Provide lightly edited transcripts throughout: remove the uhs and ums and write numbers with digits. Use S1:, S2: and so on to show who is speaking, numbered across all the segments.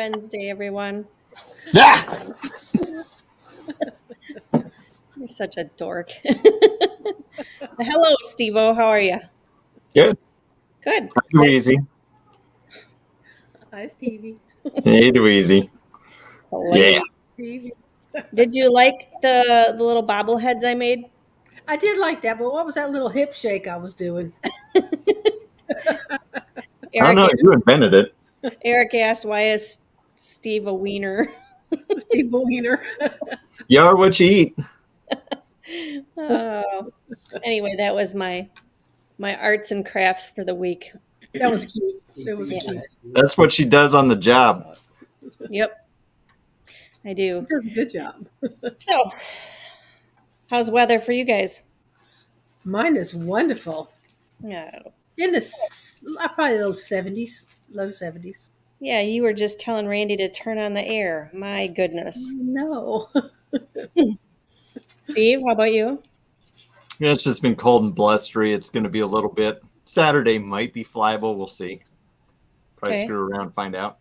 S1: Wednesday, everyone.
S2: Ah!
S1: You're such a dork. Hello, Steve-O. How are you?
S2: Good.
S1: Good.
S2: Dweezy.
S3: Hi, Stevie.
S2: Hey, Dweezy.
S1: Hello.
S3: Stevie.
S1: Did you like the little bobbleheads I made?
S3: I did like that, but what was that little hip shake I was doing?
S2: I don't know. You invented it.
S1: Eric asked, why is Steve a wiener?
S3: Steve Wiener.
S2: You are what you eat.
S1: Oh. Anyway, that was my arts and crafts for the week.
S3: That was cute. It was cute.
S2: That's what she does on the job.
S1: Yep, I do.
S3: She does a good job.
S1: So, how's weather for you guys?
S3: Mine is wonderful.
S1: Yeah.
S3: In the probably low 70s.
S1: Yeah, you were just telling Randy to turn on the air. My goodness.
S3: No.
S1: Steve, how about you?
S2: Yeah, it's just been cold and blustery. It's going to be a little bit. Saturday might be flyable. We'll see. Probably
S1: Okay.
S2: screw around, find out.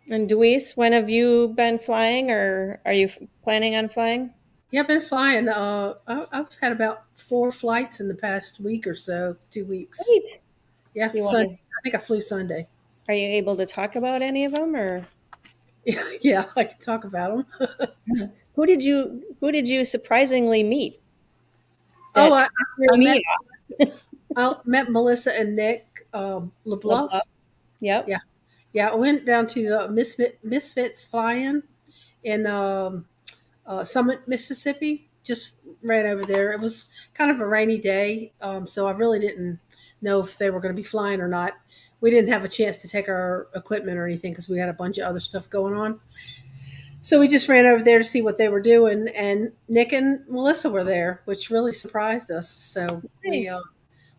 S1: And Deweese, when have you been flying, or are you planning on flying?
S3: Yeah, I've been flying. I've had about 4 flights in the past week or so, 2 weeks.
S1: Great.
S3: Yeah,
S1: You
S3: Sunday.
S1: wanna-
S3: I think I flew Sunday.
S1: Are you able to talk about any of them, or
S3: Yeah, I can talk about them.
S1: who did you surprisingly meet?
S3: Oh,
S1: That
S3: I
S1: threw
S3: met,
S1: me off.
S3: I met Melissa and Nick LeBluff.
S1: Yep.
S3: Yeah, I went down to the Misfits fly-in in Summit, Mississippi. Just ran over there. It was kind of a rainy day, so I really didn't know if they were going to be flying or not. We didn't have a chance to take our equipment or anything because we had a bunch of other stuff going on. So we just ran over there to see what they were doing, and Nick and Melissa were there, which really surprised us. So we
S1: Nice.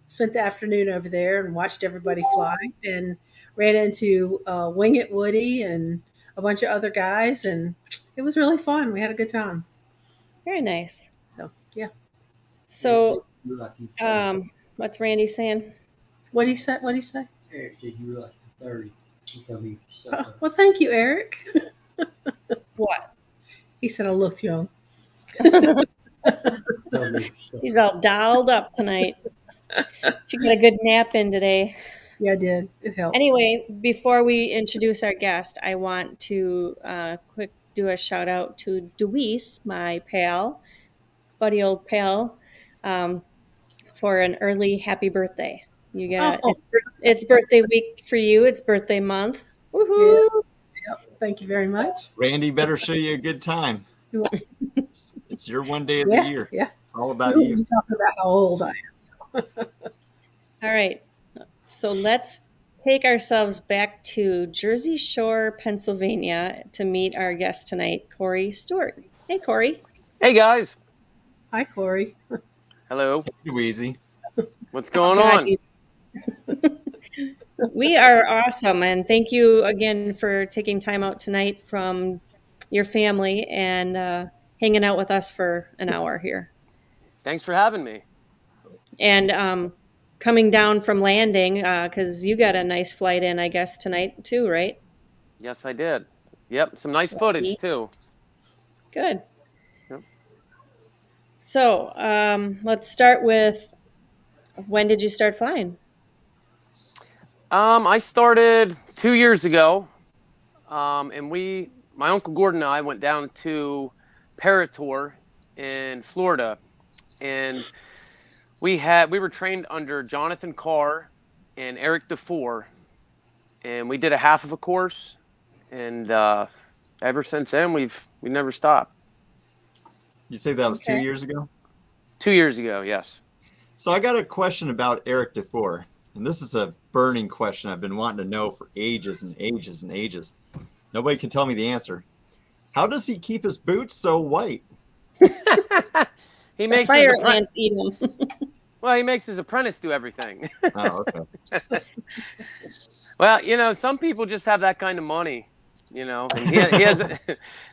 S3: spent the afternoon over there and watched everybody fly, and ran into Wing It Woody and a bunch of other guys, and it was really fun. We had a good time.
S1: Very nice.
S3: So yeah.
S1: So, what's Randy saying?
S3: What did he say? What did he say?
S4: Eric said you were like 30. He told me
S3: Well, thank you, Eric.
S1: What?
S3: He said I looked young.
S1: He's all dolled up tonight. She got a good nap in today.
S3: Yeah, I did. It helped.
S1: Anyway, before we introduce our guest, I want to quick do a shout out to Deweese, my pal, buddy old pal, for an early happy birthday. You got it's birthday week for you. It's birthday month. Woohoo!
S3: Yeah. Thank you very much.
S2: Randy better show you a good time. It's your one day of the year.
S3: Yeah.
S2: It's all about
S3: We'll
S2: you.
S3: be talking about how old I am.
S1: All right. So let's take ourselves back to Jersey Shore, Pennsylvania to meet our guest tonight, Corey Stewart. Hey, Corey.
S5: Hey, guys.
S3: Hi, Corey.
S5: Hello.
S2: Dweezy.
S5: What's going on?
S1: We are awesome, and thank you again for taking time out tonight from your family and hanging out with us for an hour here.
S5: Thanks for having me.
S1: And coming down from landing, because you got a nice flight in, I guess, tonight too, right?
S5: Yes, I did. Yep, some nice footage, too.
S1: Good.
S5: Yep.
S1: So let's start with, when did you start flying?
S5: I started 2 years ago, and my Uncle Gordon and I went down to Paramotor in Florida, and we were trained under Jonathan Carr and Eric Defour, and we did a half of a course, and ever since then we never stopped.
S2: You say that was 2 years ago?
S5: 2 years ago, yes.
S2: So I got a question about Eric Defour, and this is a burning question I've been wanting to know for ages and ages and ages. Nobody can tell me the answer. How does he keep his boots so white?
S5: He makes
S1: Fire
S5: his
S1: ants eat them.
S5: Well, he makes his apprentice do everything.
S2: Oh, okay.
S5: Well, some people just have that kind of money, And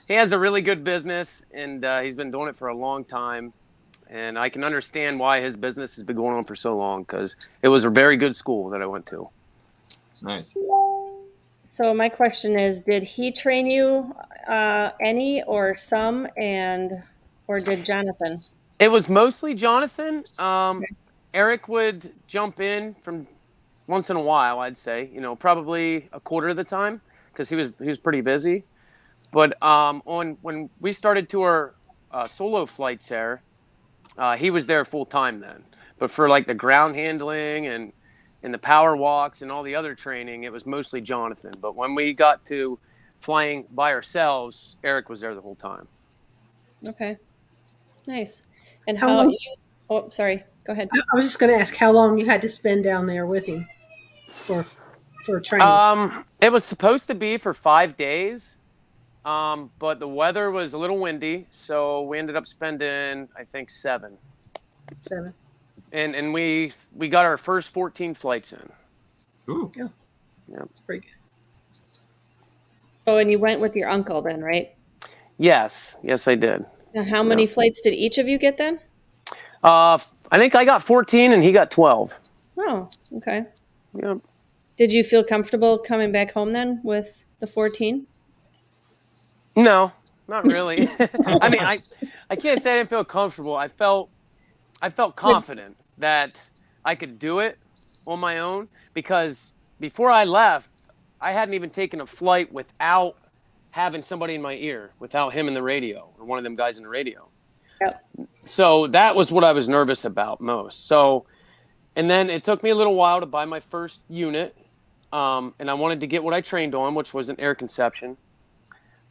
S5: he has a really good business, and he's been doing it for a long time. And I can understand why his business has been going on for so long, because it was a very good school that I went to.
S2: Nice.
S1: So my question is, did he train you any or some, or did Jonathan?
S5: It was mostly Jonathan. Eric would jump in from once in a while, I'd say, probably a quarter of the time because he was pretty busy. But on when we started to our solo flights there, he was there full time then. But for like the ground handling and the power walks and all the other training, it was mostly Jonathan. But when we got to flying by ourselves, Eric was there the whole time.
S1: Okay, nice. And
S3: How
S1: how
S3: long-
S1: you? Oh, sorry. Go ahead.
S3: I was just going to ask how long you had to spend down there with him for training.
S5: It was supposed to be for 5 days, but the weather was a little windy, so we ended up spending, I think, 7.
S3: 7.
S5: And we got our first 14 flights in.
S2: Ooh.
S3: Yeah.
S5: Yeah.
S3: That's pretty good.
S1: Oh, and you went with your uncle then, right?
S5: Yes, I did.
S1: Now, how many flights did each of you get then?
S5: I think I got 14 and he got 12.
S1: Oh, okay.
S5: Yep.
S1: Did you feel comfortable coming back home then with the 14?
S5: No, not really. I mean, I can't say I didn't feel comfortable. I felt confident that I could do it on my own because before I left, I hadn't even taken a flight without having somebody in my ear, without him in the radio or one of them guys in the radio.
S1: Yep.
S5: So that was what I was nervous about most. So, and then it took me a little while to buy my first unit. And I wanted to get what I trained on, which was an air conception.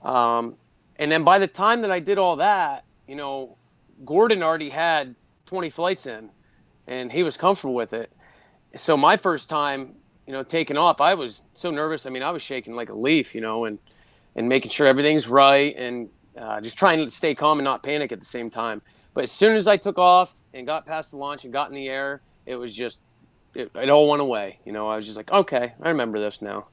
S5: And then by the time that I did all that, Gordon already had 20 flights in and he was comfortable with it. So my first time, taking off, I was so nervous. I mean, I was shaking like a leaf, and making sure everything's right and just trying to stay calm and not panic at the same time. But as soon as I took off and got past the launch and got in the air, it was just, it all went away. I was just like, okay, I remember this now.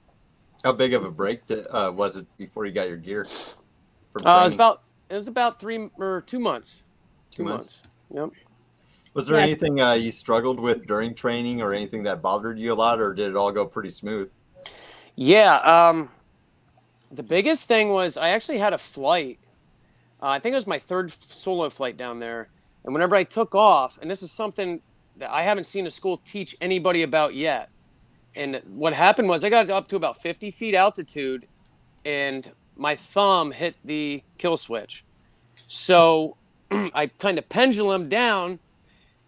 S2: How big of a break was it before you got your gear?
S5: It was about 3 or 2 months.
S2: 2 months.
S5: Yep.
S2: Was there anything you struggled with during training or anything that bothered you a lot, or did it all go pretty smooth?
S5: Yeah. The biggest thing was I actually had a flight. I think it was my 3rd solo flight down there. And whenever I took off, and this is something that I haven't seen a school teach anybody about yet. And what happened was I got up to about 50 feet altitude and my thumb hit the kill switch. So I kind of pendulum down,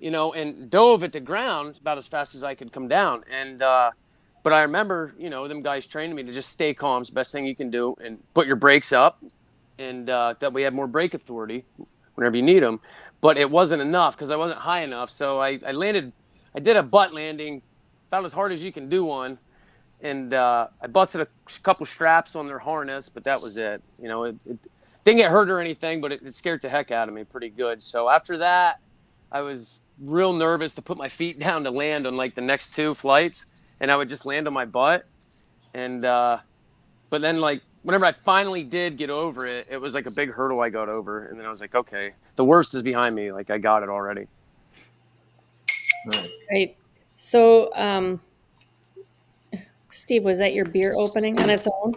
S5: and dove at the ground about as fast as I could come down. And, but I remember, them guys training me to just stay calm. It's the best thing you can do and put your brakes up and that we have more brake authority whenever you need them. But it wasn't enough because I wasn't high enough. So I did a butt landing about as hard as you can do one. And I busted a couple straps on their harness, but that was it. It didn't get hurt or anything, but it scared the heck out of me pretty good. So after that, I was real nervous to put my feet down to land on like the next 2 flights. And I would just land on my butt. And but then like whenever I finally did get over it, it was like a big hurdle I got over. And then I was like, okay, the worst is behind me. Like I got it already.
S1: Right. So, Steve, was that your beer opening on its own?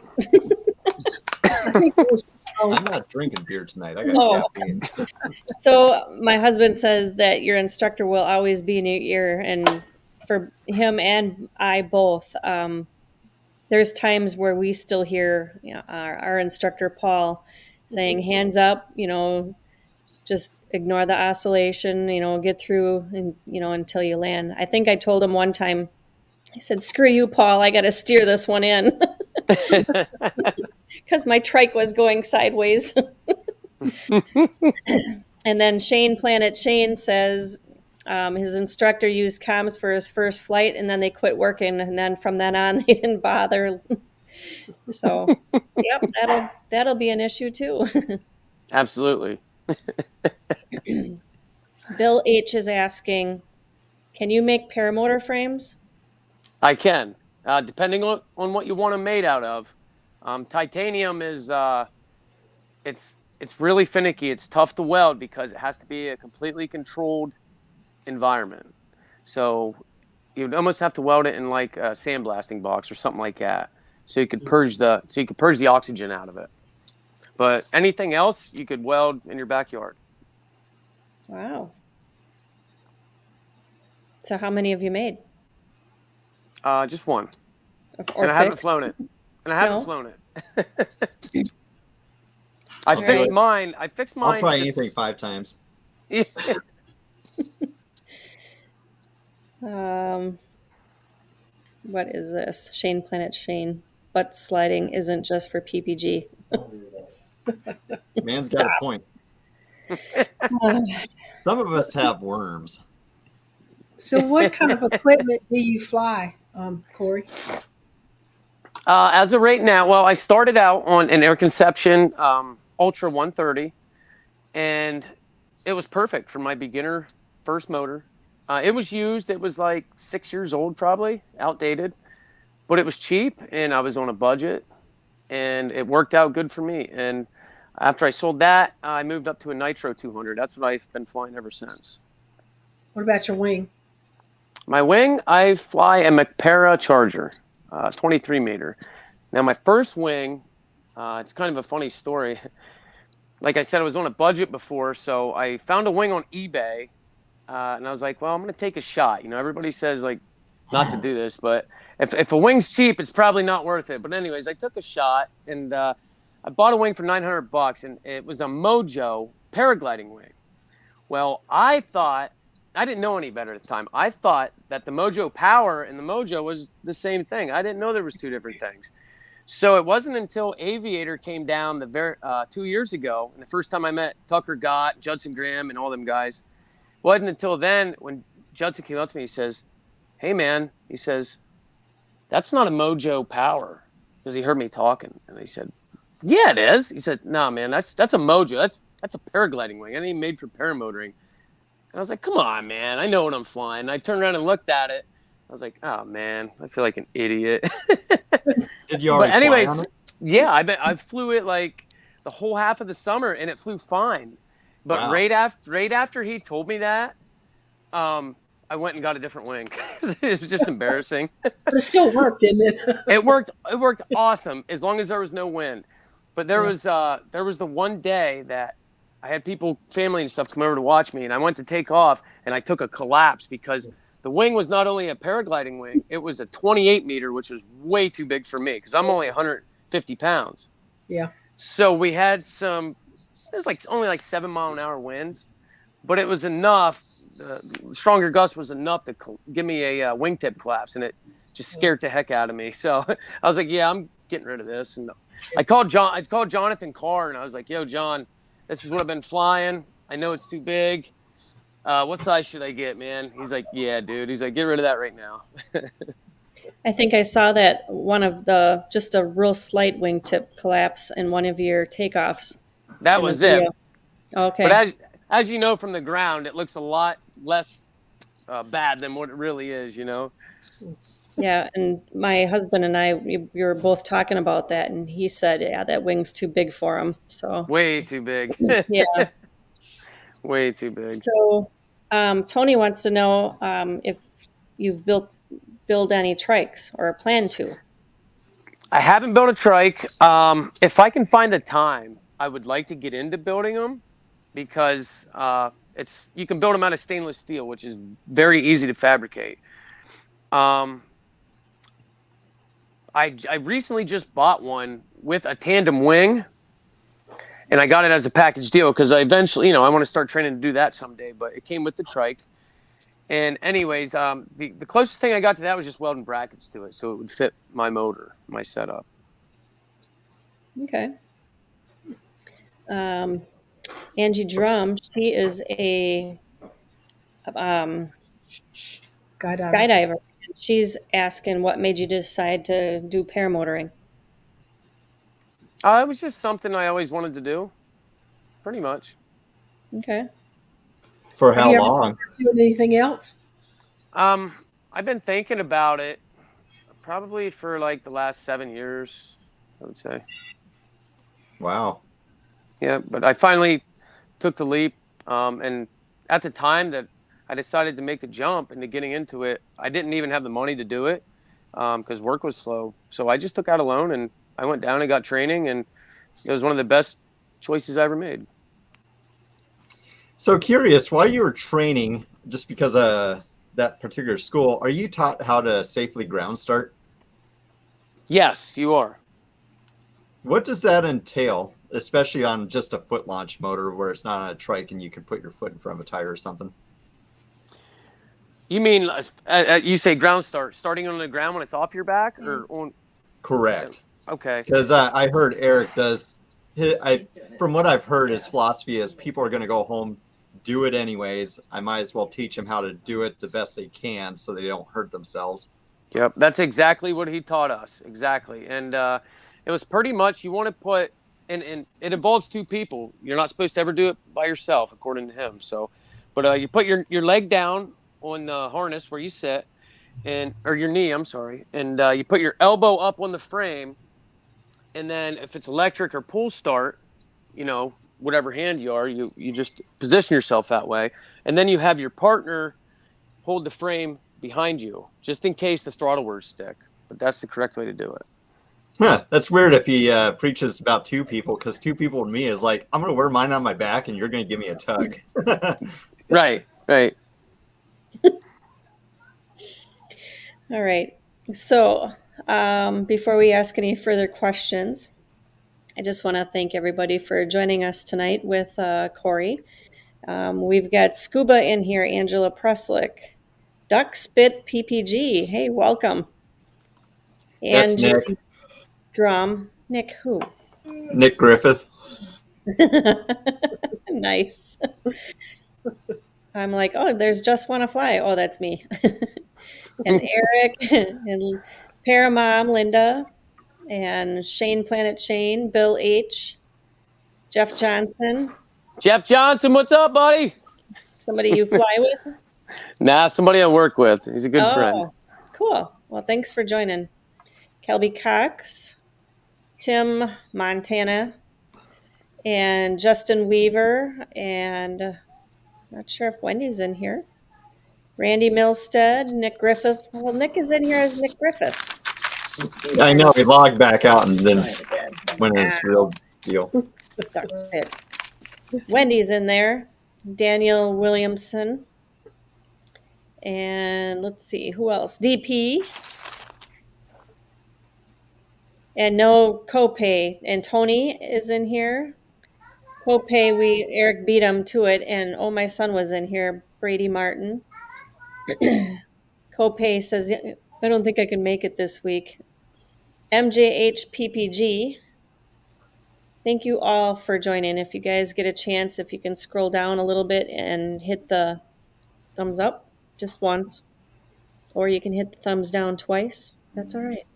S3: I think it was.
S2: I'm not drinking beer tonight. I got caffeine.
S1: So my husband says that your instructor will always be in your ear, and for him and I both, there's times where we still hear our instructor Paul saying, "Hands up," just ignore the oscillation, get through, and until you land. I think I told him one time, I said, "Screw you, Paul. I got to steer this one in." Because my trike was going sideways. And then Planet Shane says his instructor used comms for his first flight, and then they quit working, and then from then on they didn't bother. So, yep, that'll be an issue too.
S5: Absolutely.
S1: Bill H is asking, can you make paramotor frames?
S5: I can, depending on what you want them made out of. Titanium is it's really finicky. It's tough to weld because it has to be a completely controlled environment. So you'd almost have to weld it in like a sandblasting box or something like that. so you could purge the oxygen out of it. But anything else you could weld in your backyard.
S1: Wow. So how many have you made?
S5: Just one.
S1: Or
S5: And I haven't
S1: fixed?
S5: flown it.
S1: No?
S5: I
S2: I'll
S5: fixed
S2: do it.
S5: mine.
S2: I'll try anything 5 times.
S5: Yeah.
S1: What is this? Shane Planet Shane. Butt sliding isn't just for PPG.
S2: Man's got a point. Some of us have worms.
S3: So, what kind of equipment do you fly, Corey?
S5: As of right now, well, I started out on an Air Conception Ultra 130, and it was perfect for my beginner first motor. It was used. It was like 6 years old, probably outdated, but it was cheap, and I was on a budget, and it worked out good for me. And after I sold that, I moved up to a Nitro 200. That's what I've been flying ever since.
S3: What about your wing?
S5: My wing, I fly a McPara Charger, 23 meter. Now, my first wing, it's kind of a funny story. Like I said, I was on a budget before, so I found a wing on eBay, and I was like, well, I'm going to take a shot. You know, everybody says, like, not to do this, but if a wing's cheap, it's probably not worth it. But anyways, I took a shot, and I bought a wing for $900, and it was a Mojo paragliding wing. Well, I didn't know any better at the time. I thought that the Mojo Power and the Mojo was the same thing. I didn't know there was two different things. So it wasn't until Aviator came down 2 years ago, and the first time I met Tucker Gott, Judson Graham, and all them guys, it wasn't until then when Judson came up to me, he says, hey, man, he says, that's not a Mojo Power, because he heard me talking. And I said, yeah, it is. He said, no, man, that's a Mojo. That's a paragliding wing. It ain't made for paramotoring. And I was like, come on, man. I know what I'm flying. And I turned around and looked at it. I was like, oh, man, I feel like an idiot.
S2: Did you already fly on it?
S5: Yeah, I flew it like the whole half of the summer, and it flew fine. But
S2: Wow.
S5: right after he told me that, I went and got a different wing. It was just embarrassing.
S3: But it still worked, didn't it?
S5: It worked awesome as long as there was no wind. But there was the one day that I had people, family and stuff, come over to watch me, and I went to take off, and I took a collapse because the wing was not only a paragliding wing, it was a 28 meter, which was way too big for me because I'm only 150 pounds.
S3: Yeah.
S5: So we had it was like only like 7 mile an hour winds, but it was enough. The stronger gust was enough to give me a wingtip collapse, and it just scared the heck out of me. So I was like, yeah, I'm getting rid of this. And I called Jonathan Carr, and I was like, yo, John, this is what I've been flying. I know it's too big. What size should I get, man? He's like, yeah, dude. He's like, get rid of that right now.
S1: I think I saw that just a real slight wingtip collapse in one of your takeoffs.
S5: That was it.
S1: Okay.
S5: But as you know from the ground, it looks a lot less bad than what it really is, you know?
S1: Yeah, and my husband and I, we were both talking about that, and he said, yeah, that wing's too big for him. So
S5: Way too big.
S1: yeah.
S5: Way too big.
S1: So Tony wants to know if you've build any trikes or plan to.
S5: I haven't built a trike. If I can find the time, I would like to get into building them because you can build them out of stainless steel, which is very easy to fabricate. I recently just bought one with a tandem wing, and I got it as a package deal because I eventually, I want to start training to do that someday, but it came with the trike. And anyways, the closest thing I got to that was just welding brackets to it so it would fit my motor, my setup.
S1: Okay. Angie Drum, she is a skydiver. She's asking what made you decide to do paramotoring.
S5: It was just something I always wanted to do, pretty much.
S1: Okay.
S2: For how long?
S3: Doing anything else?
S5: I've been thinking about it probably for like the last 7 years, I would say.
S2: Wow.
S5: Yeah, but I finally took the leap. And at the time that I decided to make the jump into getting into it, I didn't even have the money to do it. because work was slow. So I just took out a loan and I went down and got training, and it was one of the best choices I ever made.
S2: So curious, while you were training, just because of that particular school, are you taught how to safely ground start?
S5: Yes, you are.
S2: What does that entail, especially on just a foot launch motor where it's not on a trike and you can put your foot in front of a tire or something?
S5: You mean you say ground start, starting on the ground when it's off your back, or on?
S2: Correct.
S5: Okay.
S2: Because I heard Eric does. From what I've heard, his philosophy is people are going to go home, do it anyways. I might as well teach them how to do it the best they can so they don't hurt themselves.
S5: Yep, that's exactly what he taught us. Exactly, and it was pretty much you want to put, and it involves two people. You're not supposed to ever do it by yourself, according to him. So, but you put your leg down on the harness where you sit, or your knee, I'm sorry, and you put your elbow up on the frame, and then if it's electric or pull start, whatever hand you are, you just position yourself that way, and then you have your partner hold the frame behind you, just in case the throttle were to stick. But that's the correct way to do it.
S2: Huh, that's weird if he preaches about two people, because two people to me is like, I'm going to wear mine on my back and you're going to give me a tug.
S5: Right.
S1: All right. So before we ask any further questions, I just want to thank everybody for joining us tonight with Corey. We've got Scuba in here, Angela Preslick, Duck Spit PPG. Hey, welcome.
S2: That's
S1: Angie
S2: Nick.
S1: Drum. Nick who?
S2: Nick Griffith.
S1: Nice. I'm like, oh, there's Just Wanna Fly. Oh, that's me. And Eric and Paramom, Linda, and Shane Planet Shane, Bill H, Jeff Johnson.
S5: Jeff Johnson, what's up, buddy?
S1: Somebody you fly with?
S5: Nah, somebody I work with. He's a good friend.
S1: Cool. Well, thanks for joining. Kelby Cox, Tim Montana, and Justin Weaver, and not sure if Wendy's in here. Randy Milstead, Nick Griffith. Well, Nick is in here as Nick Griffith.
S2: I know, he logged back out and then went in his real deal.
S1: Duck Spit. Wendy's in there. Daniel Williamson. And let's see, who else? DP. And no Copay. And Tony is in here. Copay, Eric beat him to it. And oh, my son was in here, Brady Martin. Copay says, I don't think I can make it this week. MJHPPG. Thank you all for joining. If you guys get a chance, if you can scroll down a little bit and hit the thumbs up just once, or you can hit the thumbs down twice. That's all right.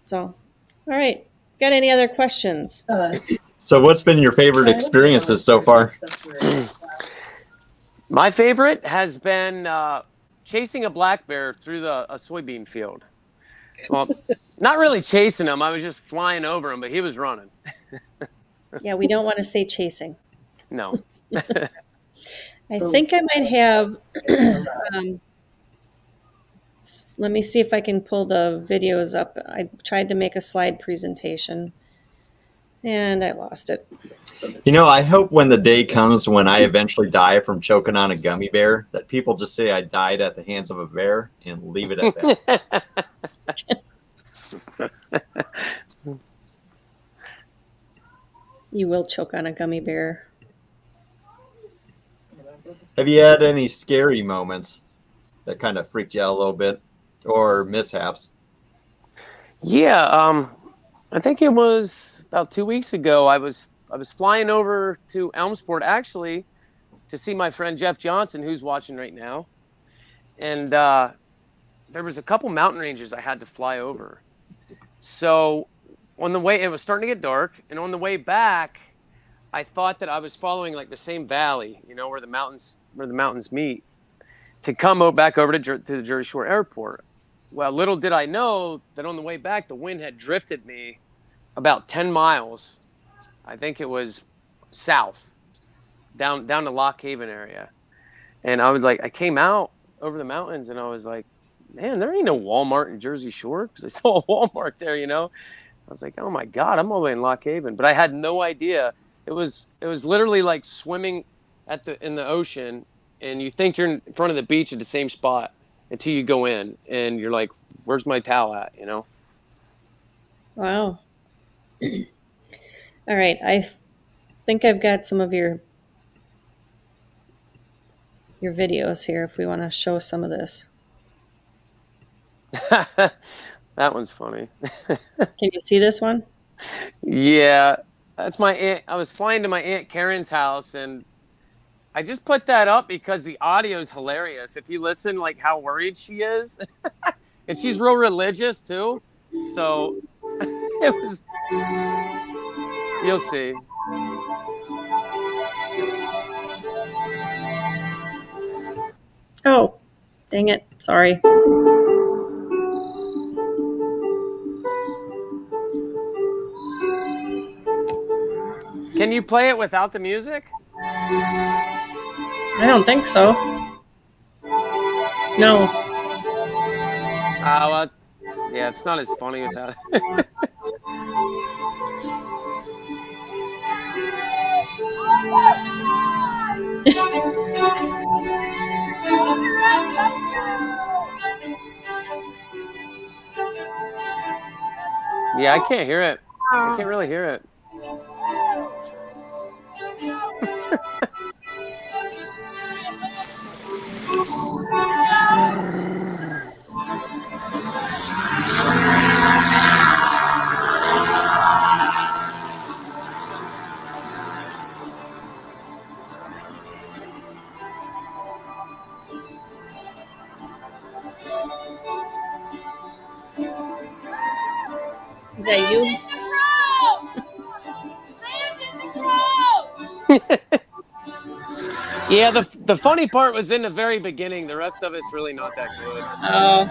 S1: So, all right. Got any other questions?
S2: So what's been your favorite experiences so far?
S5: My favorite has been chasing a black bear through a soybean field. Well, not really chasing him. I was just flying over him, but he was running.
S1: Yeah, we don't want to say chasing.
S5: No.
S1: I think I might have, let me see if I can pull the videos up. I tried to make a slide presentation and I lost it.
S2: I hope when the day comes when I eventually die from choking on a gummy bear, that people just say I died at the hands of a bear and leave it at that.
S1: You will choke on a gummy bear.
S2: Have you had any scary moments that kind of freaked you out a little bit, or mishaps?
S5: Yeah, I think it was about 2 weeks ago. I was flying over to Elmsport actually to see my friend Jeff Johnson, who's watching right now, and there was a couple mountain ranges I had to fly over. So on the way, it was starting to get dark, and on the way back, I thought that I was following like the same valley, where the mountains meet, to come back over to the Jersey Shore Airport. Well, little did I know that on the way back, the wind had drifted me about 10 miles. I think it was south, down to Lock Haven area. And I was like, I came out over the mountains and I was like, man, there ain't no Walmart in Jersey Shore, because I saw a Walmart there, you know. I was like, oh my God, I'm all the way in Lock Haven. But I had no idea. It was literally like swimming in the ocean, and you think you're in front of the beach at the same spot until you go in, and you're like, where's my towel at, you know?
S1: Wow. All right. I think I've got some of your videos here if we want to show some of this.
S5: That one's funny.
S1: Can you see this one?
S5: Yeah, that's my aunt. I was flying to my Aunt Karen's house, and I just put that up because the audio is hilarious. If you listen, like how worried she is, and she's real religious too, so it was. You'll see.
S1: Oh, dang it. Sorry.
S5: Can you play it without the music?
S1: I don't think so. No.
S5: Well, yeah, it's not as funny without it. Yeah, I can't hear it. I can't really hear it.
S1: Is that you?
S5: Yeah, the funny part was in the very beginning. The rest of it's really not that good.
S1: Oh.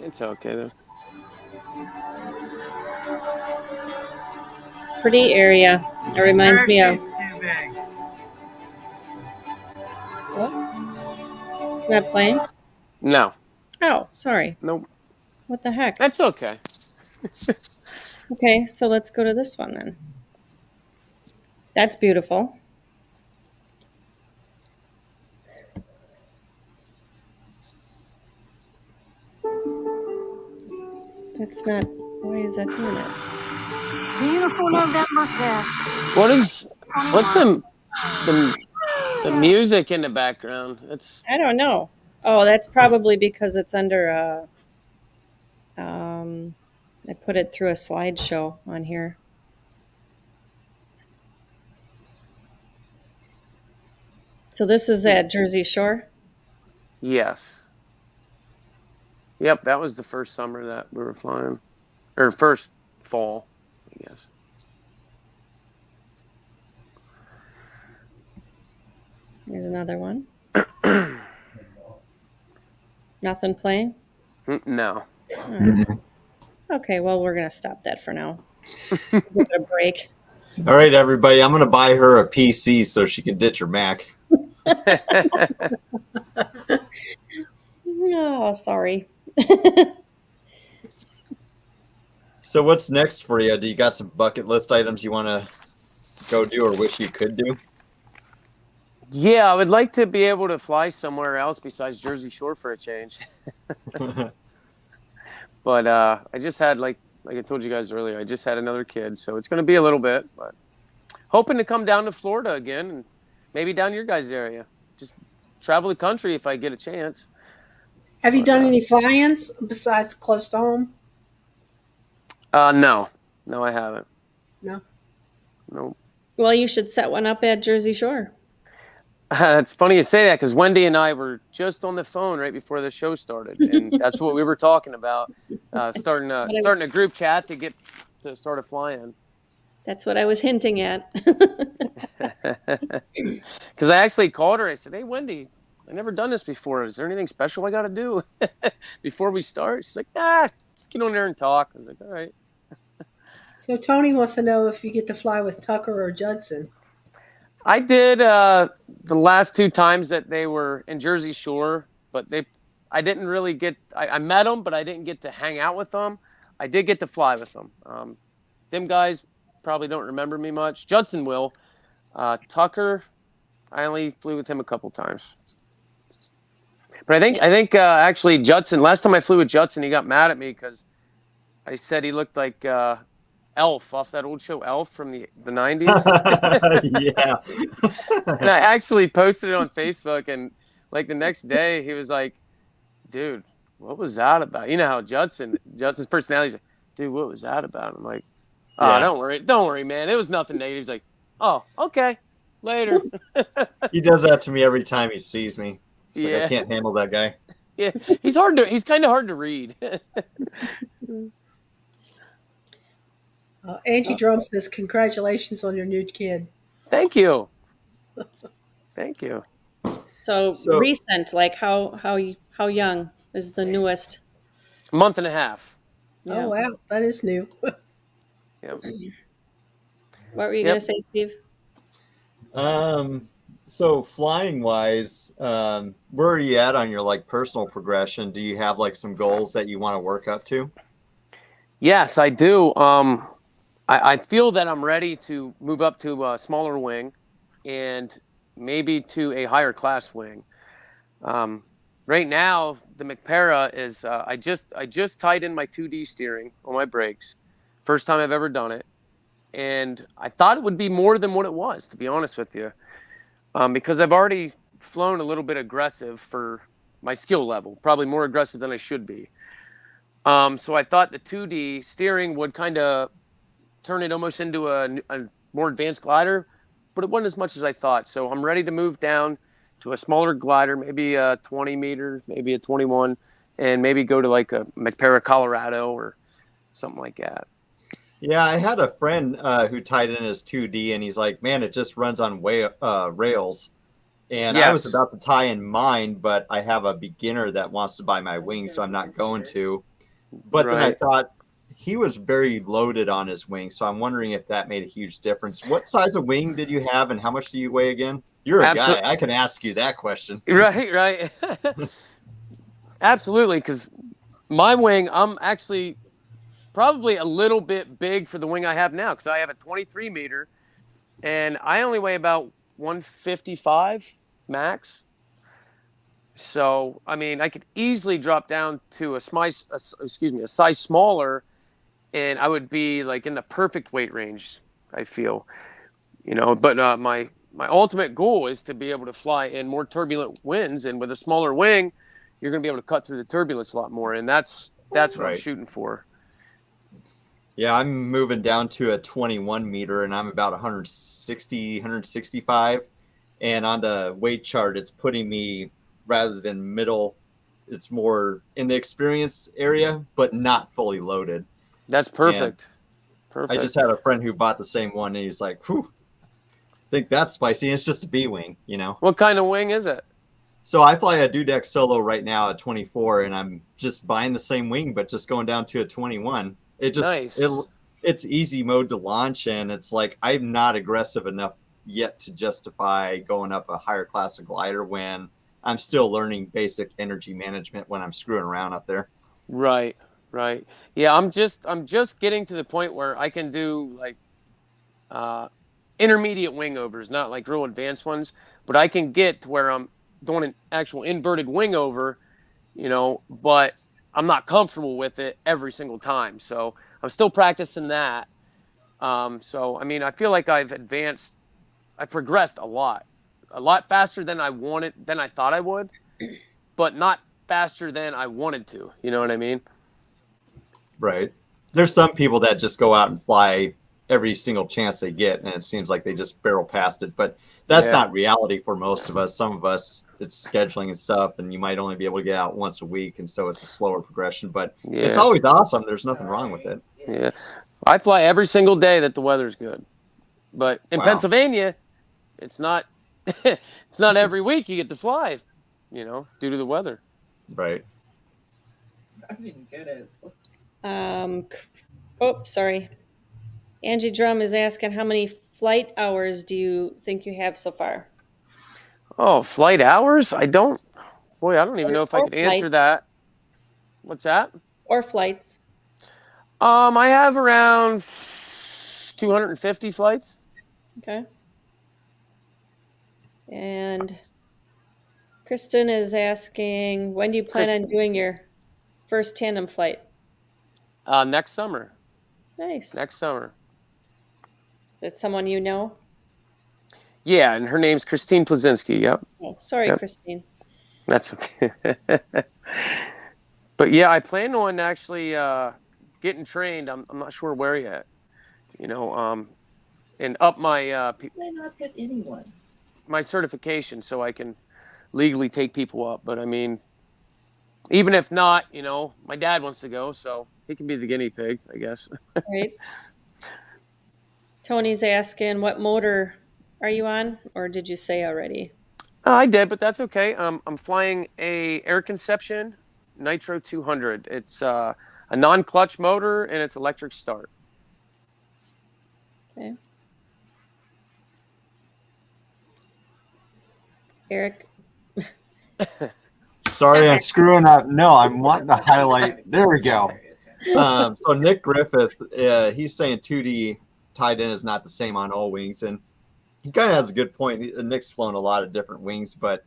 S5: It's okay though.
S1: Pretty area. It reminds me of. What? It's not playing?
S5: No.
S1: Oh, sorry.
S5: Nope.
S1: What the heck?
S5: That's okay.
S1: Okay, so let's go to this one then. That's beautiful. That's not. Why is that doing it?
S6: Beautiful November cat.
S5: What's the music in the background? It's
S1: I don't know. Oh, that's probably because it's under a. I put it through a slideshow on here. So this is at Jersey Shore?
S5: yes. Yep, that was the first summer that we were flying. Or first fall, I guess.
S1: Here's another one. Nothing playing?
S5: No.
S1: All right. Okay, well, we're going to stop that for now. Give it a break.
S2: All right, everybody. I'm going to buy her a PC so she can ditch her Mac.
S1: Oh, sorry.
S2: So what's next for you? Do you got some bucket list items you want to go do or wish you could do?
S5: Yeah, I would like to be able to fly somewhere else besides Jersey Shore for a change. But I just had, like I told you guys earlier, I just had another kid, so it's going to be a little bit. But hoping to come down to Florida again and maybe down your guys' area. Just travel the country if I get a chance.
S3: Have you done any fly-ins besides close to home?
S5: No, I haven't.
S3: No.
S5: Nope.
S1: Well, you should set one up at Jersey Shore.
S5: It's funny you say that because Wendy and I were just on the phone right before the show started, and that's what we were talking about, starting a group chat to start a fly-in.
S1: That's what I was hinting at.
S5: Because I actually called her. I said, "Hey, Wendy, I've never done this before. Is there anything special I got to do before we start?" She's like, just get on there and talk. I was like, all right.
S3: So Tony wants to know if you get to fly with Tucker or Judson.
S5: I did the last 2 times that they were in Jersey Shore, but I didn't really get. I met them, but I didn't get to hang out with them. I did get to fly with them. Them guys probably don't remember me much. Judson will. Tucker, I only flew with him a couple times. But I think actually Judson. Last time I flew with Judson, he got mad at me because I said he looked like Elf off that old show Elf from the 90s.
S2: Yeah.
S5: And I actually posted it on Facebook, and like the next day he was like, dude, what was that about? You know how Judson's personality is like, dude, what was that about? I'm like, oh,
S2: Yeah.
S5: don't worry, man. It was nothing negative. He's like, oh, okay, later.
S2: He does that to me every time he sees me. It's like,
S5: Yeah.
S2: I can't handle that guy.
S5: Yeah, he's kind of hard to read.
S3: Angie Drum says, "Congratulations on your new kid."
S5: Thank you. Thank you.
S1: So,
S2: So-
S1: recent, like how young is the newest?
S5: A month and a half.
S1: Yeah.
S3: Oh wow, that is new.
S5: Yep.
S1: What were you
S5: Yep.
S1: gonna say, Steve?
S2: So flying wise, where are you at on your like personal progression? Do you have like some goals that you want to work up to?
S5: Yes, I do. I feel that I'm ready to move up to a smaller wing and maybe to a higher class wing. Right now, the McPara is, I just tied in my 2D steering on my brakes. First time I've ever done it. And I thought it would be more than what it was, to be honest with you. Because I've already flown a little bit aggressive for my skill level, probably more aggressive than I should be. So I thought the 2D steering would kind of turn it almost into a more advanced glider, but it wasn't as much as I thought. So I'm ready to move down to a smaller glider, maybe a 20 meters, maybe a 21, and maybe go to like a McPara, Colorado or something like that.
S2: Yeah, I had a friend who tied in his 2D, and he's like, man, it just runs on rails. And I was
S5: Yes.
S2: about to tie in mine, but I have a beginner that wants to buy my wing, so I'm not going to. But then I
S5: Right.
S2: thought he was very loaded on his wing, so I'm wondering if that made a huge difference. What size of wing did you have, and how much do you weigh again? You're a guy. I can ask you that question.
S5: Right. Absolutely, because my wing, I'm actually probably a little bit big for the wing I have now, because I have a 23 meter, and I only weigh about 155 max. So, I mean, I could easily drop down to a size smaller, and I would be like in the perfect weight range, I feel. But my ultimate goal is to be able to fly in more turbulent winds, and with a smaller wing, you're going to be able to cut through the turbulence a lot more, and that's what I'm
S2: Right.
S5: shooting for.
S2: Yeah, I'm moving down to a 21 meter, and I'm about 160, 165. And on the weight chart, it's putting me rather than middle, it's more in the experienced area, but not fully loaded.
S5: That's perfect.
S2: I just had a friend who bought the same one, and he's like, whew, I think that's spicy. It's just a B-wing,
S5: What kind of wing is it?
S2: So I fly a Dudek Solo right now at 24, and I'm just buying the same wing, but just going down to a 21.
S5: Nice.
S2: It's easy mode to launch, and it's like I'm not aggressive enough yet to justify going up a higher class of glider when I'm still learning basic energy management when I'm screwing around up there.
S5: Right. Yeah, I'm just getting to the point where I can do like intermediate wing overs, not like real advanced ones, but I can get to where I'm doing an actual inverted wing over, but I'm not comfortable with it every single time. So I'm still practicing that. So, I mean, I feel like I've progressed a lot faster than I thought I would, but not faster than I wanted to. You know what I mean?
S2: Right. There's some people that just go out and fly every single chance they get, and it seems like they just barrel past it. But that's not reality for most of us. Some of us, it's scheduling and stuff, and you might only be able to get out once a week, and so it's a slower progression. But it's always awesome. There's nothing wrong with it.
S5: Yeah. I fly every single day that the weather's good. But in Pennsylvania, it's not it's not every week you get to fly, due to the weather.
S2: Right.
S4: I didn't get it. What
S1: Sorry. Angie Drum is asking how many flight hours do you think you have so far?
S5: Oh, flight hours? I don't even know if I
S1: Or
S5: could answer that. What's that?
S1: Or flights.
S5: I have around 250 flights.
S1: Okay. And Kristen is asking, when do you plan on doing your first tandem flight?
S5: Next summer.
S1: Nice.
S5: Next summer.
S1: Is it someone you know?
S5: Yeah, and her name's Christine Plazinski. Yep.
S1: Oh, sorry,
S5: Yep.
S1: Christine.
S5: That's okay. But yeah, I plan on actually getting trained. I'm not sure where yet. And up my
S4: Why not with anyone?
S5: my certification so I can legally take people up. But I mean, even if not, my dad wants to go, so he can be the guinea pig, I guess.
S1: Right. Tony's asking, what motor are you on? Or did you say already?
S5: I did, but that's okay. I'm flying a Air Conception Nitro 200. It's a non-clutch motor and it's electric start.
S1: Okay. Eric.
S2: Sorry, I'm screwing up. No, I'm wanting to highlight. There we go. So Nick Griffith, he's saying 2D tied in is not the same on all wings, and he kind of has a good point. Nick's flown a lot of different wings, but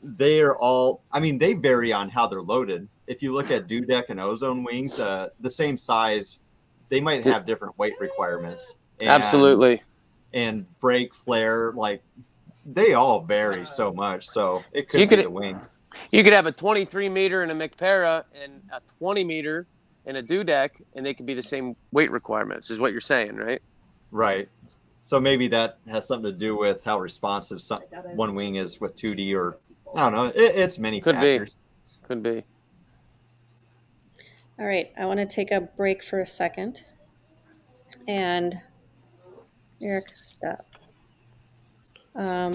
S2: they are all, I mean, they vary on how they're loaded. If you look at dewdeck and ozone wings, the same size, they might have different weight requirements.
S5: Absolutely.
S2: And brake flare, like they all vary so much. So it could be the wing.
S5: You could have a 23 meter in a McPara and a 20 meter in a dewdeck, and they could be the same weight requirements, is what you're saying, right?
S2: Right. So maybe that has something to do with how responsive one wing is with 2D, or I don't know. It's many factors.
S5: Could be.
S1: All right. I want to take a break for a second. And Eric, stop. I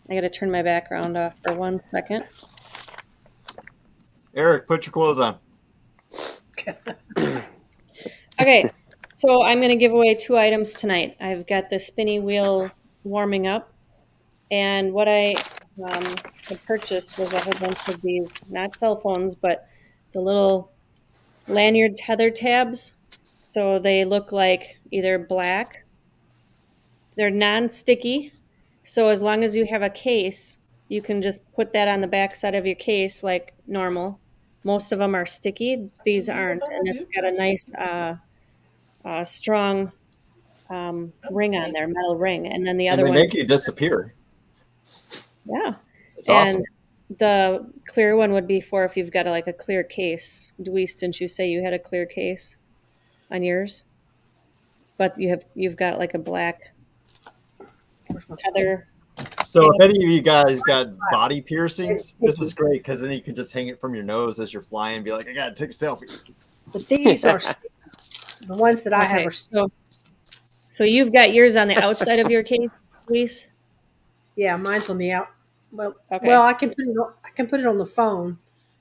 S1: got to turn my background off for 1 second.
S2: Eric, put your clothes on.
S1: Okay. So I'm going to give away 2 items tonight. I've got the spinny wheel warming up. And what I had purchased was a whole bunch of these, not cell phones, but the little lanyard tether tabs. So they look like either black. They're non-sticky. So as long as you have a case, you can just put that on the back side of your case like normal. Most of them are sticky. These aren't. And it's got a nice strong ring on there, metal ring. And then the other
S2: ones make you disappear.
S1: Yeah.
S2: It's awesome.
S1: The clear one would be for if you've got a clear case. Deweese, didn't you say you had a clear case on yours? But you've got like a black tether.
S2: So if any of you guys got body piercings, this is great because then you can just hang it from your nose as you're flying and be like, I gotta take a selfie.
S3: But these are the ones that I have are
S1: still. So you've got yours on the outside of your case, Deweese?
S3: Yeah, mine's on the out. Well, I can put it on the phone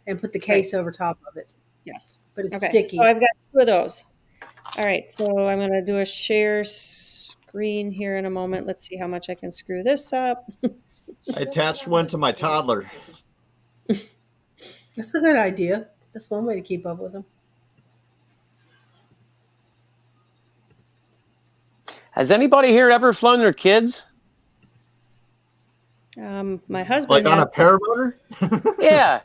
S3: and put the case over top of it.
S1: Yes,
S3: but it's sticky.
S1: So I've got 2 of those. All right, so I'm going to do a share screen here in a moment. Let's see how much I can screw this up.
S2: I attached one to my toddler.
S3: That's a good idea. That's one way to keep up with them.
S5: Has anybody here ever flown their kids?
S1: My husband.
S2: Like on a paramotor?
S5: Yeah.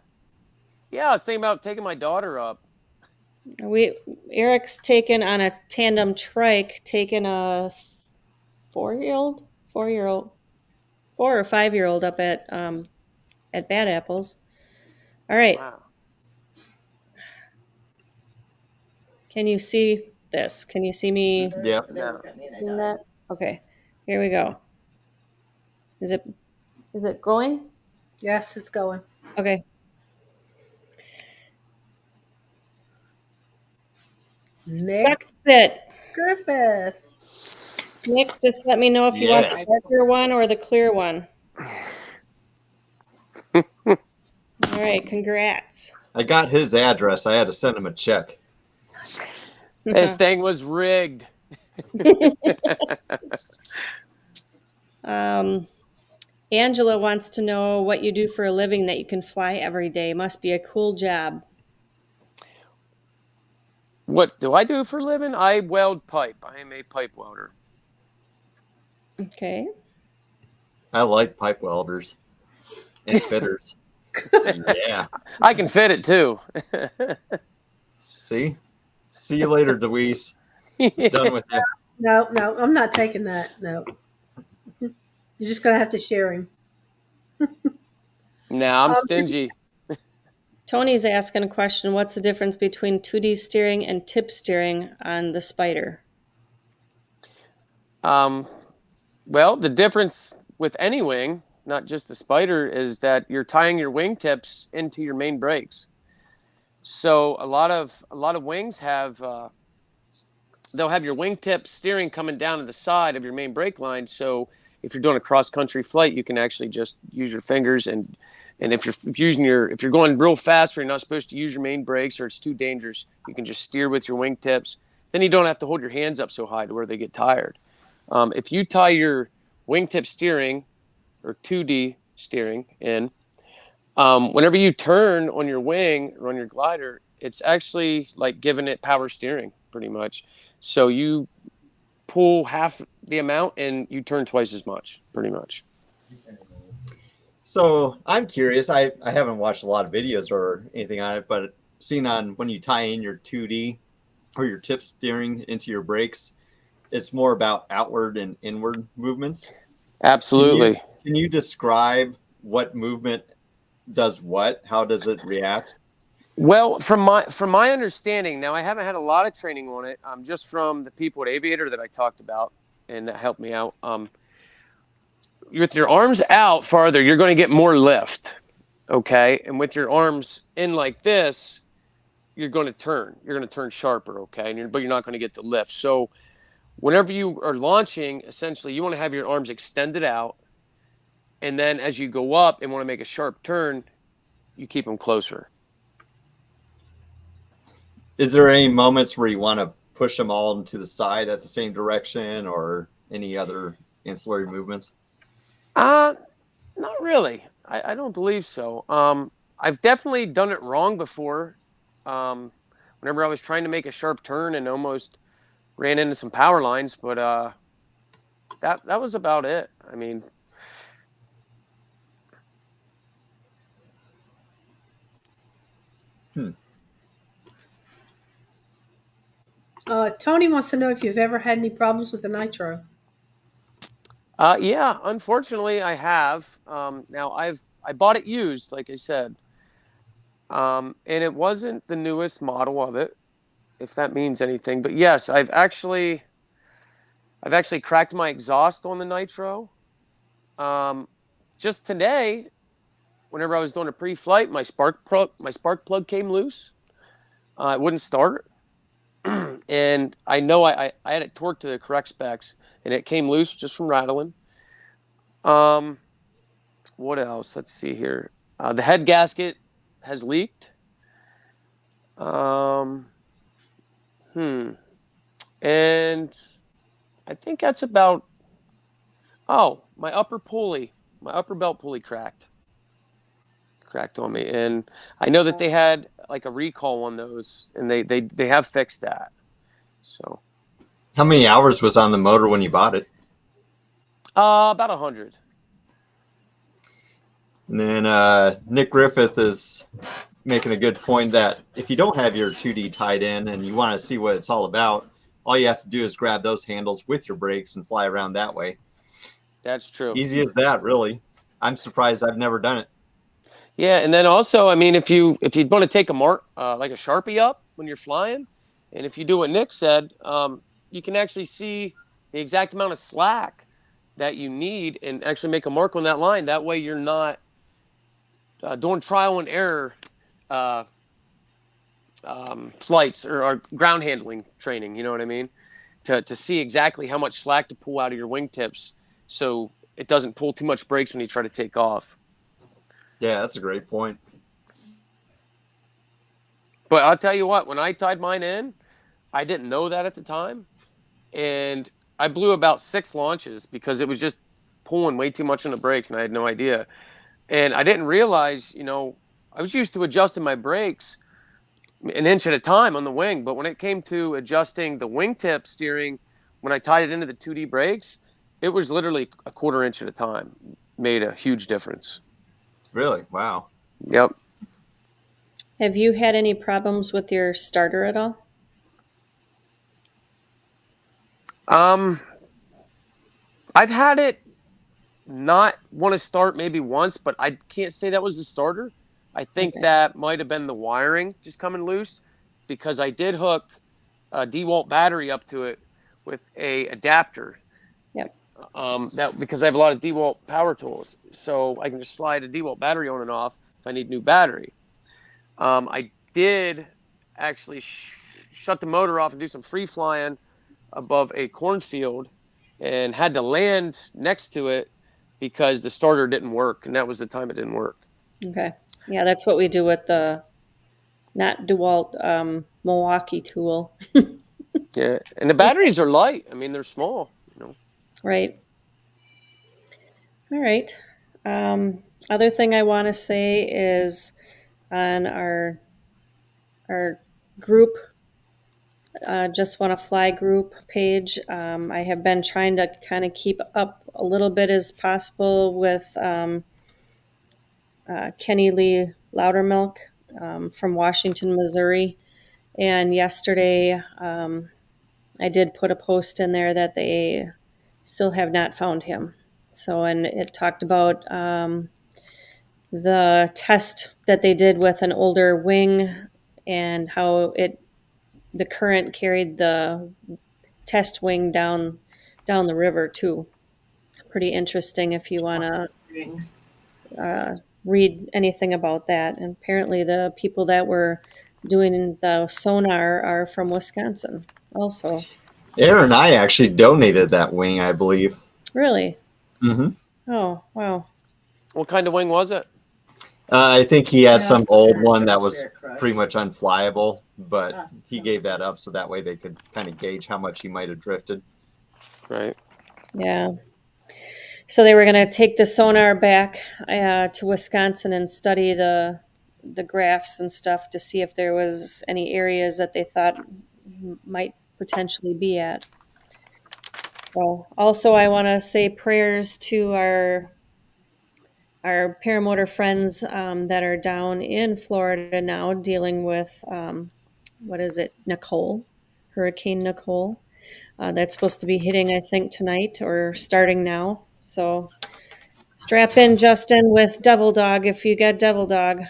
S5: Yeah, I was thinking about taking my daughter up.
S1: Eric's taken on a tandem trike, taken a 4-year-old, 4 or 5-year-old up at Bad Apples. All right.
S5: Wow.
S1: Can you see this? Can you see me?
S2: Yeah.
S1: Seeing that? Okay. Here we go. Is it going?
S3: Yes, it's going.
S1: Okay.
S3: Nick Griffith.
S1: Nick, just let me know if you want the darker one or the clear one. All right, congrats.
S2: I got his address. I had to send him a check.
S5: This thing was rigged.
S1: Angela wants to know what you do for a living that you can fly every day. Must be a cool job.
S5: What do I do for a living? I weld pipe. I am a pipe welder.
S1: Okay.
S2: I like pipe welders and fitters. Yeah.
S5: I can fit it too.
S2: See you later, Deweese. Done with you.
S3: No, I'm not taking that. No. You're just going to have to share him.
S5: Nah, I'm stingy.
S1: Tony's asking a question. What's the difference between 2D steering and tip steering on the Spider?
S5: Well, the difference with any wing, not just the Spider, is that you're tying your wingtips into your main brakes. So a lot of wings have they'll have your wingtip steering coming down to the side of your main brake line. So if you're doing a cross country flight, you can actually just use your fingers, and if you're going real fast where you're not supposed to use your main brakes or it's too dangerous, you can just steer with your wingtips. Then you don't have to hold your hands up so high to where they get tired. If you tie your wingtip steering or 2D steering in, whenever you turn on your wing or on your glider, it's actually like giving it power steering pretty much. So you pull half the amount and you turn twice as much, pretty much.
S2: So I'm curious. I haven't watched a lot of videos or anything on it, but seen on when you tie in your 2D or your tip steering into your brakes, it's more about outward and inward movements.
S5: Absolutely.
S2: Can you describe what movement does what? How does it react?
S5: Well, from my understanding, now I haven't had a lot of training on it. Just from the people at Aviator that I talked about, and that helped me out. With your arms out farther, you're going to get more lift, okay? And with your arms in like this, you're going to turn. You're going to turn sharper, okay? But you're not going to get the lift. So whenever you are launching, essentially, you want to have your arms extended out, and then as you go up and want to make a sharp turn, you keep them closer.
S2: Is there any moments where you want to push them all to the side at the same direction, or any other ancillary movements?
S5: Not really. I don't believe so. I've definitely done it wrong before. Whenever I was trying to make a sharp turn and almost ran into some power lines, but that was about it. I mean,
S3: Tony wants to know if you've ever had any problems with the nitro.
S5: yeah, unfortunately I have. Now I bought it used, like I said. And it wasn't the newest model of it, if that means anything. But yes, I've actually cracked my exhaust on the nitro. Just today, whenever I was doing a pre-flight, my spark plug came loose. It wouldn't start. And I know I had it torqued to the correct specs, and it came loose just from rattling. What else? Let's see here. The head gasket has leaked. And I think that's about. Oh, my upper belt pulley cracked on me, and I know that they had like a recall on those, and they have fixed that. So,
S2: How many hours was on the motor when you bought it?
S5: about 100.
S2: And then Nick Griffith is making a good point that if you don't have your 2D tied in and you want to see what it's all about, all you have to do is grab those handles with your brakes and fly around that way.
S5: That's true.
S2: Easy as that, really. I'm surprised I've never done it.
S5: Yeah, and then also, I mean, if you want to take a mark like a Sharpie up when you're flying, and if you do what Nick said, you can actually see the exact amount of slack that you need and actually make a mark on that line. That way, you're not doing trial and error flights or ground handling training. You know what I mean? To see exactly how much slack to pull out of your wingtips, so it doesn't pull too much brakes when you try to take off.
S2: Yeah, that's a great point.
S5: But I'll tell you what, when I tied mine in, I didn't know that at the time. And I blew about 6 launches because it was just pulling way too much on the brakes, and I had no idea. And I didn't realize, I was used to adjusting my brakes an inch at a time on the wing, but when it came to adjusting the wingtip steering, when I tied it into the 2D brakes, it was literally a quarter inch at a time. Made a huge difference.
S2: Really? Wow.
S5: Yep.
S1: Have you had any problems with your starter at all?
S5: I've had it not want to start maybe once, but I can't say that was the starter. I think that might have been the wiring just coming loose, because I did hook a DeWalt battery up to it with a adapter.
S1: Yep.
S5: That because I have a lot of DeWalt power tools, so I can just slide a DeWalt battery on and off if I need new battery. I did actually shut the motor off and do some free flying above a cornfield, and had to land next to it because the starter didn't work, and that was the time it didn't work.
S1: Okay. Yeah, that's what we do with the not DeWalt Milwaukee tool.
S5: Yeah, and the batteries are light. I mean, they're small.
S1: Right. All right. Other thing I want to say is on our group, Just Want to Fly group page, I have been trying to kind of keep up a little bit as possible with Kenny Lee Loudermilk from Washington, Missouri. And yesterday, I did put a post in there that they still have not found him. So, and it talked about the test that they did with an older wing and how the current carried the test wing down the river too. Pretty interesting if you want to read anything about that. And apparently the people that were doing the sonar are from Wisconsin also.
S2: Aaron and I actually donated that wing, I believe.
S1: Really?
S2: Mm-hmm.
S1: Oh, wow.
S5: What kind of wing was it?
S2: I think he had some old one that was pretty much unflyable, but he gave that up so that way they could kind of gauge how much he might have drifted.
S5: Right.
S1: Yeah. So they were going to take the sonar back to Wisconsin and study the graphs and stuff to see if there was any areas that they thought might potentially be at. So also I want to say prayers to our paramotor friends that are down in Florida now dealing with, Hurricane Nicole. That's supposed to be hitting, I think, tonight or starting now. So strap in, Justin, with Devil Dog if you get Devil Dog.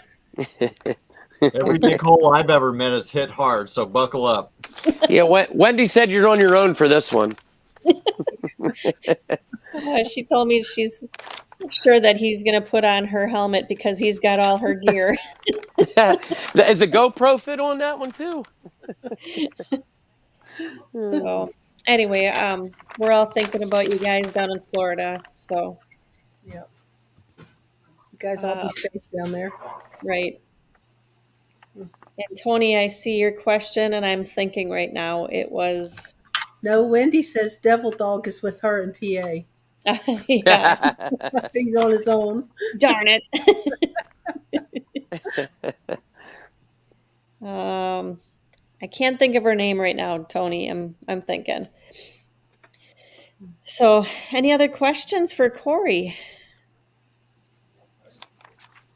S2: Every Nicole I've ever met has hit hard, so buckle up.
S5: Yeah, Wendy said you're on your own for this one.
S1: She told me she's sure that he's going to put on her helmet because he's got all her gear.
S5: Is a GoPro fit on that one too?
S1: So anyway, we're all thinking about you guys down in Florida. So
S3: Yeah. You guys all be safe down there.
S1: right. And Tony, I see your question, and I'm thinking right now it was.
S3: No, Wendy says Devil Dog is with her in PA.
S1: Yeah,
S3: He's on his own.
S1: darn it. I can't think of her name right now, Tony. I'm thinking. So, any other questions for Corey?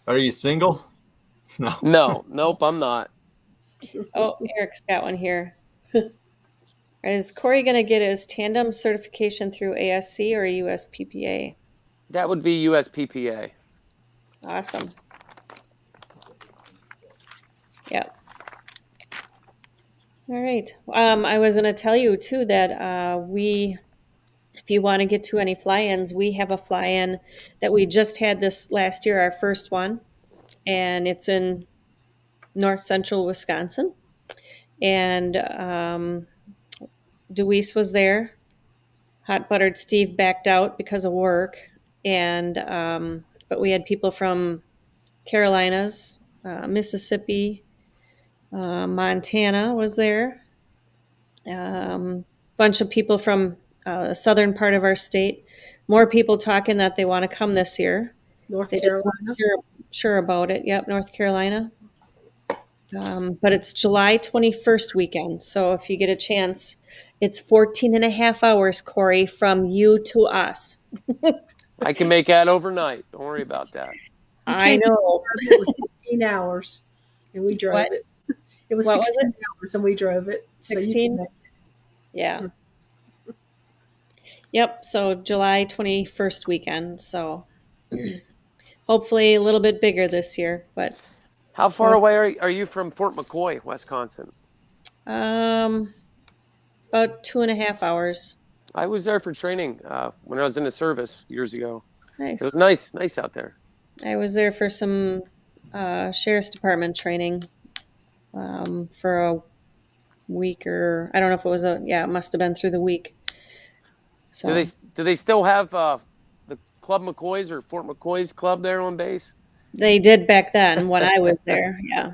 S2: Are you single? No.
S5: No, nope, I'm not.
S1: Oh, Eric's got one here. Is Corey going to get his tandem certification through ASC or USPPA?
S5: That would be USPPA.
S1: Awesome. Yep. All right. I was going to tell you too that if you want to get to any fly-ins, we have a fly-in that we just had this last year, our first one, and it's in north central Wisconsin. And Deweese was there. Hot Buttered Steve backed out because of work, and but we had people from Carolinas, Mississippi, Montana was there. Bunch of people from the southern part of our state. more people talking that they want to come this year.
S3: North
S1: They just
S3: Carolina.
S1: weren't sure about it. Yep, North Carolina. But it's July 21st weekend. So if you get a chance, it's 14 and a half hours, Corey, from you to us.
S5: I can make that overnight. Don't worry about that.
S3: You
S1: I
S3: came
S1: know.
S3: It was 16 hours, and we drove
S1: What?
S3: it. It was
S1: What was
S3: 16 hours, and we drove it. So you
S1: 16?
S3: can
S1: Yeah. Yep. So July 21st weekend. So hopefully a little bit bigger this year. But
S5: How far away are you from Fort McCoy, Wisconsin?
S1: about 2.5 hours.
S5: I was there for training when I was in the service years ago.
S1: Nice.
S5: It was nice out there.
S1: I was there for some sheriff's department training for a week, or I don't know if it was it must have been through the week. So
S5: Do they still have the Club McCoy's or Fort McCoy's club there on base?
S1: they did back then when I was there, yeah.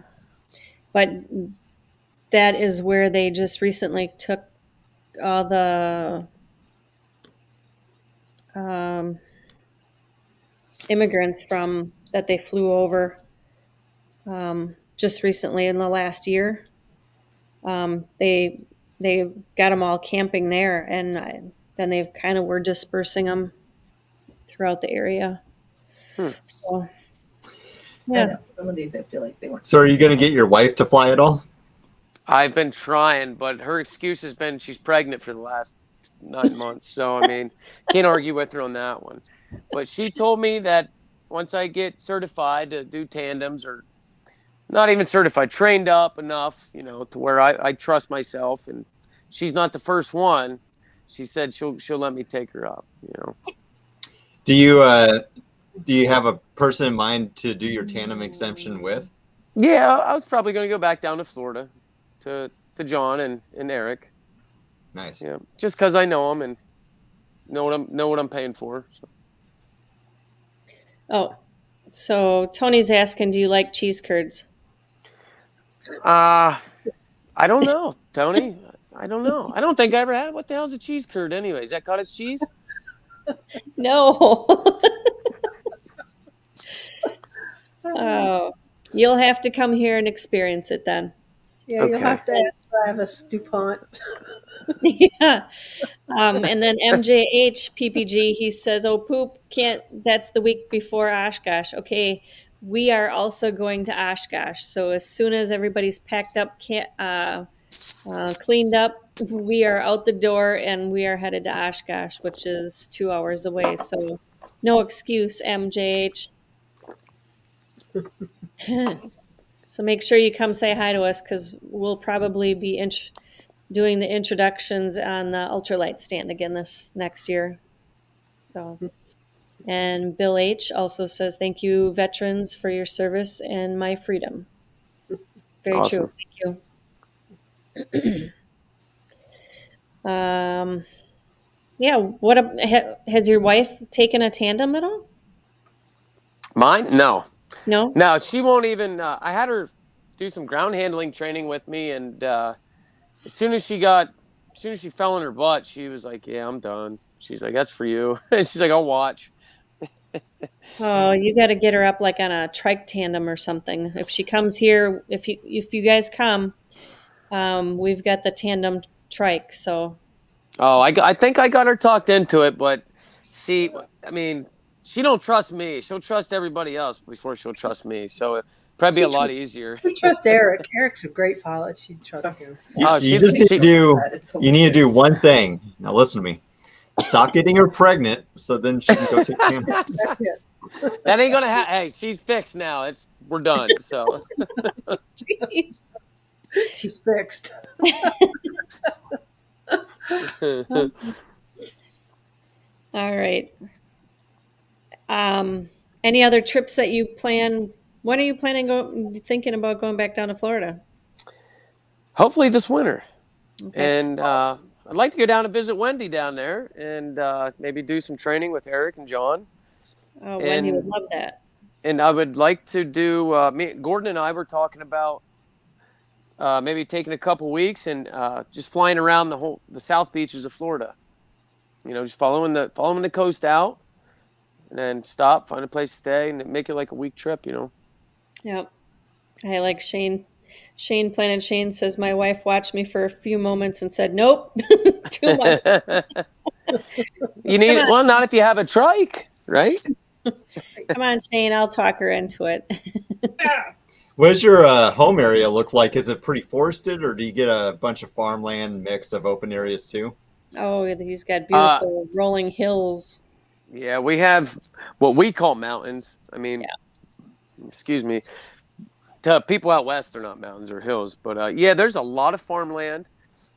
S1: But that is where they just recently took all the immigrants from that they flew over just recently in the last year. They got them all camping there, and then they kind of were dispersing them throughout the area. So,
S4: I
S1: yeah.
S4: know, some of these I feel like they weren't.
S2: So are you going to get your wife to fly at all?
S5: I've been trying, but her excuse has been she's pregnant for the last 9 months. So, I mean, can't argue with her on that one. But she told me that once I get certified to do tandems, or not even certified, trained up enough, to where I trust myself, and she's not the first one, she said she'll let me take her up,
S2: Do you have a person in mind to do your tandem exemption with?
S5: Yeah, I was probably going to go back down to Florida to John and Eric.
S2: Nice.
S5: Yeah, just because I know them and know what I'm paying for. So.
S1: Oh, so Tony's asking, do you like cheese curds?
S5: I don't know, Tony. I don't know. I don't think I ever had it. What the hell is a cheese curd anyway? Is that cottage cheese?
S1: No. Oh, you'll have to come here and experience it then.
S3: Yeah,
S5: Okay.
S3: you'll have to ask Travis DuPont.
S1: Yeah. And then MJH PPG, he says, "Oh, poop, can't. That's the week before Oshkosh." Okay, we are also going to Oshkosh. So as soon as everybody's packed up, cleaned up, we are out the door and we are headed to Oshkosh, which is 2 hours away. So no excuse, MJH. So make sure you come say hi to us, because we'll probably be doing the introductions on the ultralight stand again this next year. So, and Bill H also says, "Thank you, veterans, for your service and my freedom." Very
S5: Awesome.
S1: true. Thank you. Yeah. Has your wife taken a tandem at all?
S5: Mine? No,
S1: No.
S5: she won't even. I had her do some ground handling training with me, and as soon as she fell on her butt, she was like, "Yeah, I'm done." She's like, "That's for you." And she's like, "I'll watch."
S1: Oh, you got to get her up like on a trike tandem or something. If she comes here, if you guys come, we've got the tandem trike. So
S5: Oh, I think I got her talked into it, but see, I mean, she don't trust me. She'll trust everybody else before she'll trust me. So it'd probably be a lot easier.
S3: We trust Eric. Eric's a great pilot. She'd trust him.
S2: You just need to do one thing. Now listen to me. Stop getting her pregnant, so then she can go take tandem.
S3: That's it.
S5: That ain't gonna happen. Hey, she's fixed now. We're done. So
S1: Jeez.
S3: She's fixed.
S1: All right. Any other trips that you plan? When are you thinking about going back down to Florida?
S5: hopefully this winter.
S1: Okay.
S5: And I'd like to go down and visit Wendy down there, and maybe do some training with Eric and John.
S1: Oh, Wendy would
S5: And
S1: love that.
S5: and I would like to do. Gordon and I were talking about maybe taking a couple weeks and just flying around the South Beaches of Florida. Just following the coast out, and then stop, find a place to stay, and make it like a week trip.
S1: Yep. I like Shane. Planet Shane says, my wife watched me for a few moments and said, nope, too much.
S5: You need
S1: Come on,
S5: well, not if you have a trike, right?
S1: Come on, Shane. I'll talk her into it.
S2: What does your home area look like? Is it pretty forested, or do you get a bunch of farmland mix of open areas too?
S1: Oh, he's got beautiful rolling hills.
S5: Yeah, we have what we call mountains. I mean, excuse me. To people out west, they're not mountains or hills, but there's a lot of farmland,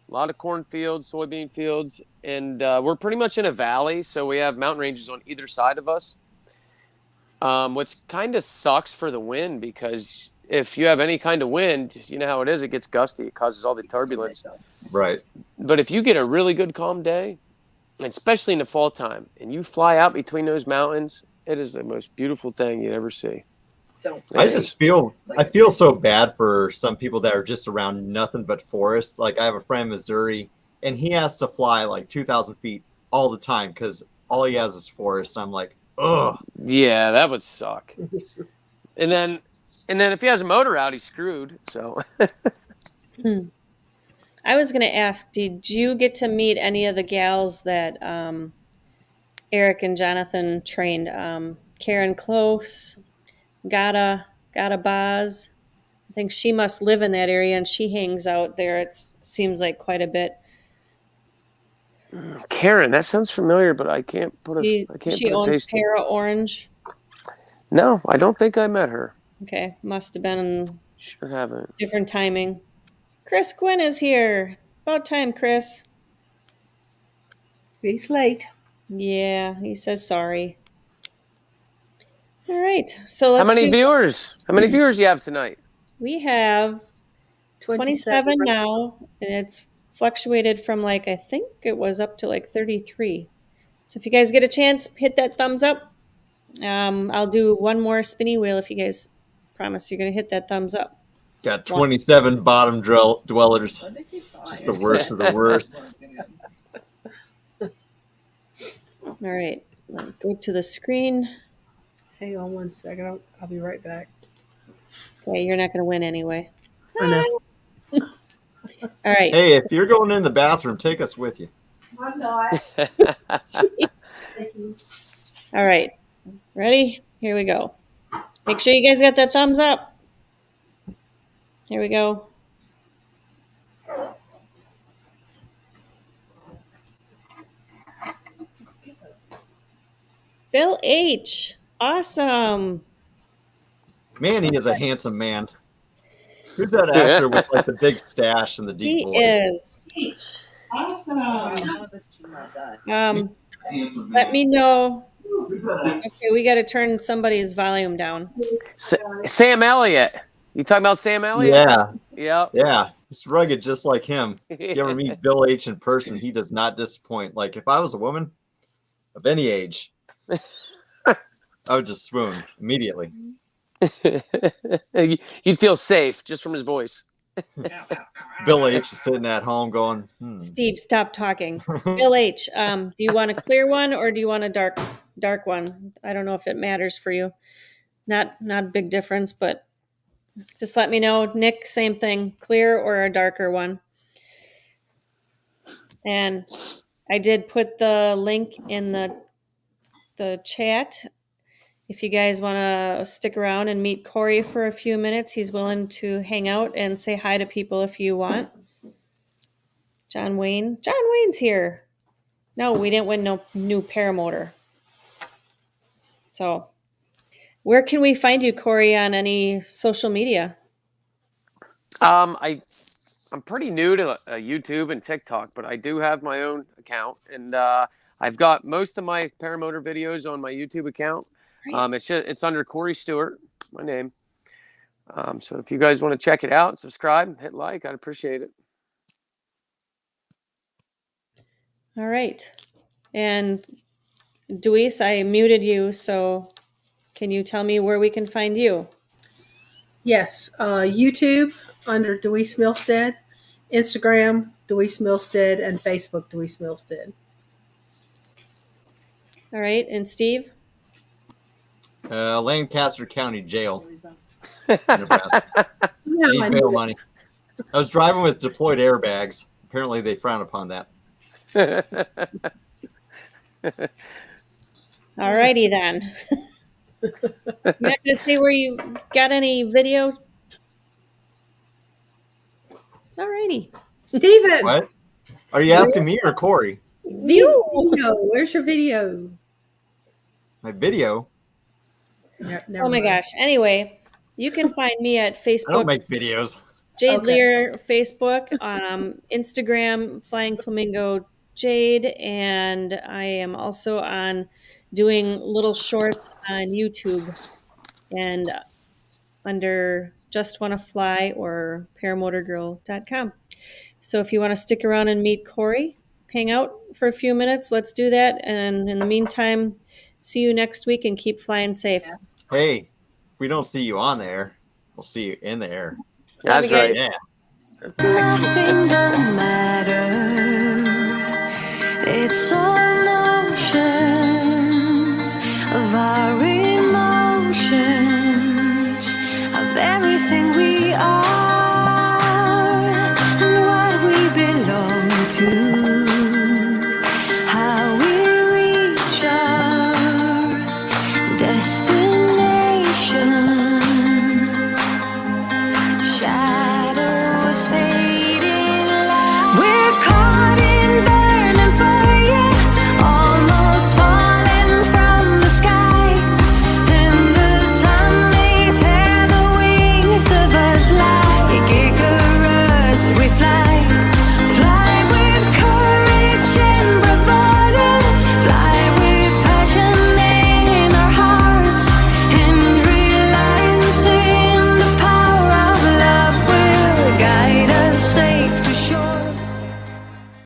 S5: a lot of cornfields, soybean fields, and we're pretty much in a valley, so we have mountain ranges on either side of us. Which kind of sucks for the wind, because if you have any kind of wind, you know how it is. It gets gusty. It causes all the turbulence.
S2: Right.
S5: But if you get a really good calm day, especially in the fall time, and you fly out between those mountains, it is the most beautiful thing you'd ever see.
S2: I feel so bad for some people that are just around nothing but forest. Like, I have a friend in Missouri, and he has to fly like 2,000 feet all the time because all he has is forest. I'm like, ugh.
S5: Yeah, that would suck. And then if he has a motor out, he's screwed. So
S1: I was going to ask, did you get to meet any of the gals that Eric and Jonathan trained? Karen Close, Gata Baz. I think she must live in that area, and she hangs out there. It seems like quite a bit.
S5: Karen, that sounds familiar, but I can't put a
S1: She
S5: face
S1: owns
S5: to it.
S1: Para Orange.
S5: No, I don't think I met her.
S1: Okay, must have been
S5: Sure haven't.
S1: different timing. Chris Quinn is here. About time, Chris.
S3: He's late.
S1: Yeah, he says sorry. All right, so let's
S5: How many viewers do you have tonight?
S1: We have 27 now, and it's fluctuated from I think it was up to 33. So if you guys get a chance, hit that thumbs up. I'll do one more spinny wheel if you guys promise you're going to hit that thumbs up.
S2: Got 27 bottom dwellers. Just the worst of the worst.
S1: All right, go to the screen.
S3: Hang on one second. I'll be right back.
S1: Okay, you're not going to win anyway.
S3: I know.
S1: All right.
S2: Hey, if you're going in the bathroom, take us with you.
S3: I'm not.
S1: All right. Ready? Here we go. Make sure you guys got that thumbs up. Here we go. Bill H. Awesome.
S2: Man, he is a handsome man. Who's that actor with the big stash and the deep voice?
S1: He is. Awesome. Let me know. Okay, we got to turn somebody's volume down.
S5: Sam Elliott. You talking about Sam Elliott?
S2: Yeah.
S5: Yep.
S2: Yeah. He's rugged just like him. If you ever meet Bill H in person, he does not disappoint. Like, if I was a woman of any age, I would just swoon immediately.
S5: You'd feel safe just from his voice.
S2: Bill H is sitting at home going,
S1: Steve, stop talking. Bill H, do you want a clear one or do you want a dark one? I don't know if it matters for you. Not a big difference, but just let me know. Nick, same thing, clear or a darker one. And I did put the link in the chat. If you guys want to stick around and meet Corey for a few minutes, he's willing to hang out and say hi to people if you want. John Wayne's here. No, we didn't win no new paramotor. So, where can we find you, Corey, on any social media?
S5: I'm pretty new to YouTube and TikTok, but I do have my own account, and I've got most of my paramotor videos on my YouTube account. It's under Corey Stewart, my name. So if you guys want to check it out, subscribe, hit like, I'd appreciate it.
S1: All right. And Deweese, I muted you, so can you tell me where we can find you?
S3: Yes, YouTube under Deweese Milstead, Instagram Deweese Milstead, and Facebook Deweese Milstead.
S1: All right, and Steve?
S2: Lancaster County Jail, Nebraska.
S3: Yeah, I
S2: Need
S3: knew
S2: bail
S3: it.
S2: money. I was driving with deployed airbags. Apparently, they frown upon that.
S1: All righty then. You're not going to say where you got any video? All righty.
S3: Steven,
S2: What? Are you asking me or Corey?
S3: video. Where's your video?
S2: My video?
S3: Never
S1: Oh my
S3: mind.
S1: gosh. Anyway, you can find me at
S2: I don't
S1: Facebook,
S2: make videos.
S1: Jade
S3: Okay.
S1: Lear, Facebook, Instagram, Flying Flamingo Jade, and I am also on doing little shorts on YouTube and under Just Wanna Fly or paramotorgirl.com. So if you want to stick around and meet Corey, hang out for a few minutes, let's do that. And in the meantime, see you next week and keep flying safe.
S2: Hey, if we don't see you on the air, we'll see you in the air.
S1: Love you
S5: That's right.
S1: guys.
S2: Yeah.
S6: Nothing don't matter. It's all notions of our emotions.